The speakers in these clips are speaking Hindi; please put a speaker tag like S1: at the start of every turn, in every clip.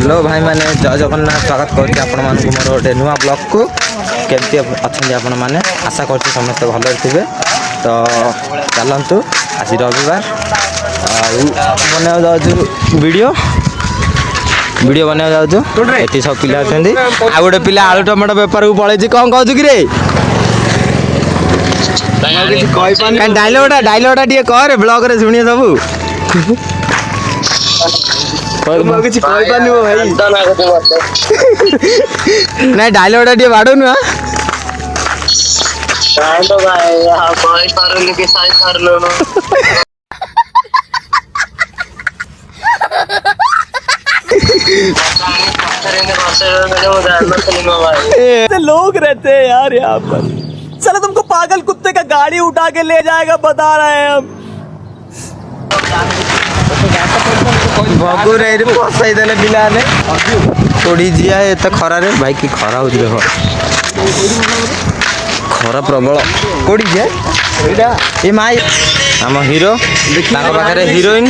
S1: हेलो भाई मैंने जय जगन्नाथ स्वागत करती आपण मानक मोर गोटे नुआ ब्लॉग को केमती अच्छा आपण मैंने आशा करते समस्त भल थे तो चलतु आज रविवार बना जाऊँ वीडियो बना जाऊँ ये सब पिला आ गोटे पिला आलू टमाटो बेपार को पलैसी कौन कहू कि रे डायलॉगटा टे कर ब्लॉग रे शुणी सब किसी भाई ना डायलॉगटा टे बाड़ू नुआ
S2: लोग रहते हैं यार यहाँ पर। चलो तुमको पागल कुत्ते का गाड़ी उठा के ले जाएगा बता रहे हैं हम।
S1: भगुरे बसाई देले पिला ने थोड़ी जिया एत खरा रे भाई की खरा हो देखो खरा प्रबल कोड़ी जे ए माई आम हिरो पाखे हिरोइन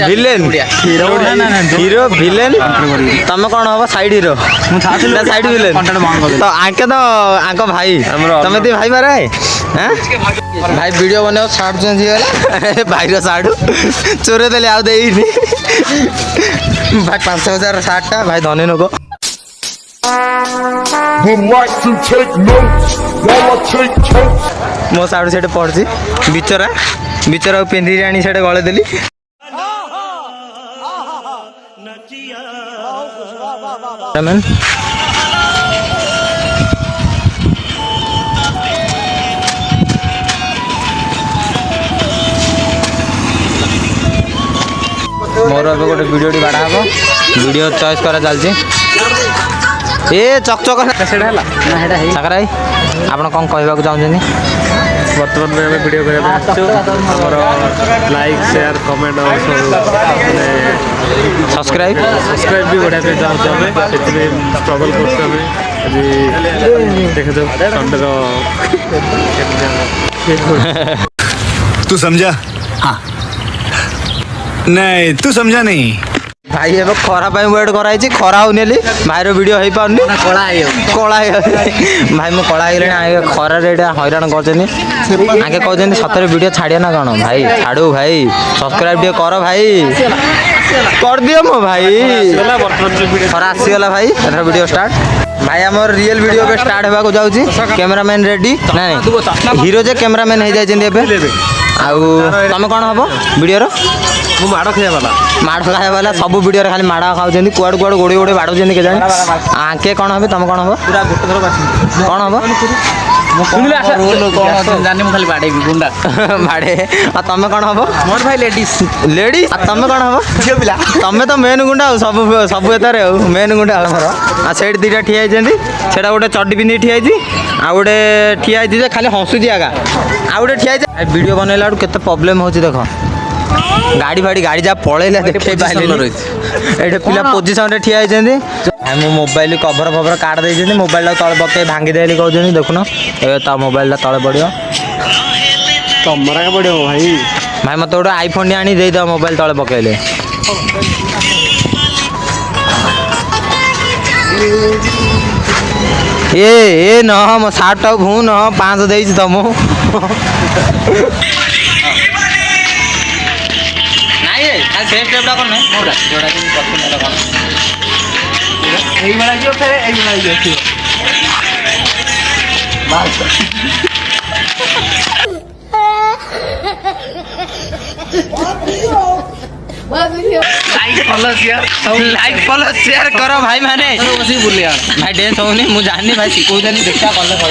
S1: विलेन हिरो विलेन तुम कौन हम साइड हिरो साइड विलेन तो आके तो आंक भाई तुम ती भाई मारे भाई वीडियो बनाओ सार्ट चेंज हो भाई सार्ट चोरे देले आउ देनी भाई 5,000 सार्टा भाई धनी लोक मो साड़ू से पड़ी बिचरा बिचरा पिंधि आनी से गले देली मोर अब गोटे वीडियो बाड़ा हम वीडियो चॉइस करा चलती ए चकचक साकरा आप कौन कहवाक चाहते
S3: बर्तमान में हमें वीडियो लाइक शेयर कमेंट और
S1: सब्सक्राइब
S3: भी बढ़िया पे चाहते हमें स्ट्रगल करते हमें देखे संडे
S4: तू समझा? हाँ नहीं तू समझा नहीं
S1: भाई ए खरा वेट कराई खरा हो भाईर वीडियो हो पानी कला भाई मुझे कला आगे खरार हैरान कर आगे कहते सतरे वीडियो छाड़िया ना कौन भाई छाड़ू भाई सब्सक्राइब टे कर भाई कर दियो मो भाई खरा आसीगला भाई वीडियो स्टार्ट भाई आम रियल वीडियो पे स्टार्ट होगा जाऊँगी कैमरामैन रेडी ना हीरो जे कैमरामैन हो जाए तुम कौन हम वीडियो
S3: माड़ खाया
S1: वाला सब वीडियो खाली माड़ खाऊँ कुआड़ कुआड़ गोड़े गोड़े बाड़ूँ के जाए आके कौन हम तुम कौन हम कौन हम बाड़े तुम कौन हम
S2: मोर भाई लेडीज
S1: लेडी तुम कौन हम तुम तो मेन गुंडा सब सब एतार मेन गुंडा आ से दुटा ठिया से गोटे चड्डी पिंधि ठिया आ गोटे ठिया खाली हसुची आगा आ गोटे ठिया वीडियो बनैला के प्रोब्लेम हो देख गाड़ी फाड़ी गाड़ी जहाँ पलैला देखे ये पिला पोजिशन ठिया मो मोबाइल कभर फभर काट दे मोबाइल तले पके भांगी दे कहते देखुन ए मोबाइल तले पड़ो
S3: कमरा पड़ो भाई
S1: भाई मत गोटे आईफोन आनी दे दो मोबाइल तले पकेले ए न मो सार्ट टाक भू न 5 दे तुम लाइक फॉलो शेयर करो भाई माने भाई डेंस होनी मुझे जानी भाई शिखौनी देखा कल कह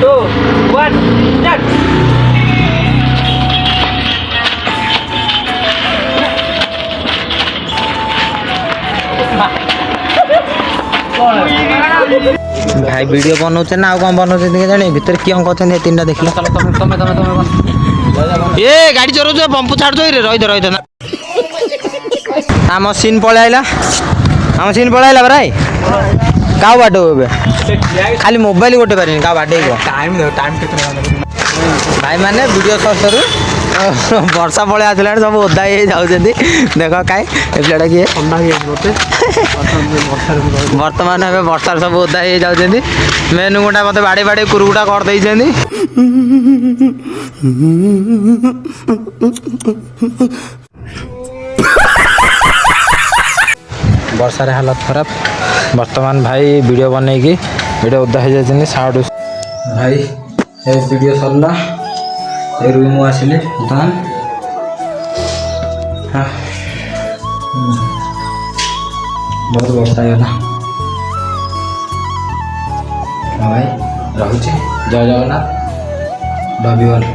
S1: 2 1 स्टार्ट भाई वीडियो बनाऊे ना कौन बनाऊे जाने भीतर किए कहते 3टा देख ये गाड़ी चलाऊ पंपू छाड़ रही रही आम सीन पलि आइला आम सीन पलि आइला भाई क्या बाटो खाली मोबाइल गोटे पारे क्या बाटे भाई मैंने वीडियो सर ବର୍ଷା ପଳେଇ ଆସିଲାଣି ସବୁ ଓଦା ହେଇ ଯାଉଛନ୍ତି ଦେଖ କାଇଁ ଏ ପିଲାଟା କିଏ ବର୍ତ୍ତମାନ ଏବେ ବର୍ଷାରେ ସବୁ ଓଦା ହେଇ ଯାଉଛନ୍ତି ମେନୁ ଗୁଣ୍ଡା ମୋତେ ବାଡ଼ି ବାଡ଼ି କୁରୁଗୁଟା କରିଦେଇଛନ୍ତି ବର୍ଷାରେ ହାଲତ ଖରାପ ବର୍ତ୍ତମାନ ଭାଇ ଭିଡ଼ିଓ ବନେଇକି ଭିଡ଼ିଓ ଓଦା ହେଇଯାଇଛନ୍ତି ସାଉଣ୍ଡ ଭାଇ ଏ ଭିଡ଼ିଓ ସରିଲା ଏ ରୁମ୍ ଆସିଲି ବର୍ତ୍ତମାନ ବହୁତ ବର୍ଷା ହେଇଗଲା ହଁ ଭାଇ ରହୁଛି ଜୟ ଜଗନ୍ନାଥ ଲଭ୍ ୟୁ ଅଲ୍।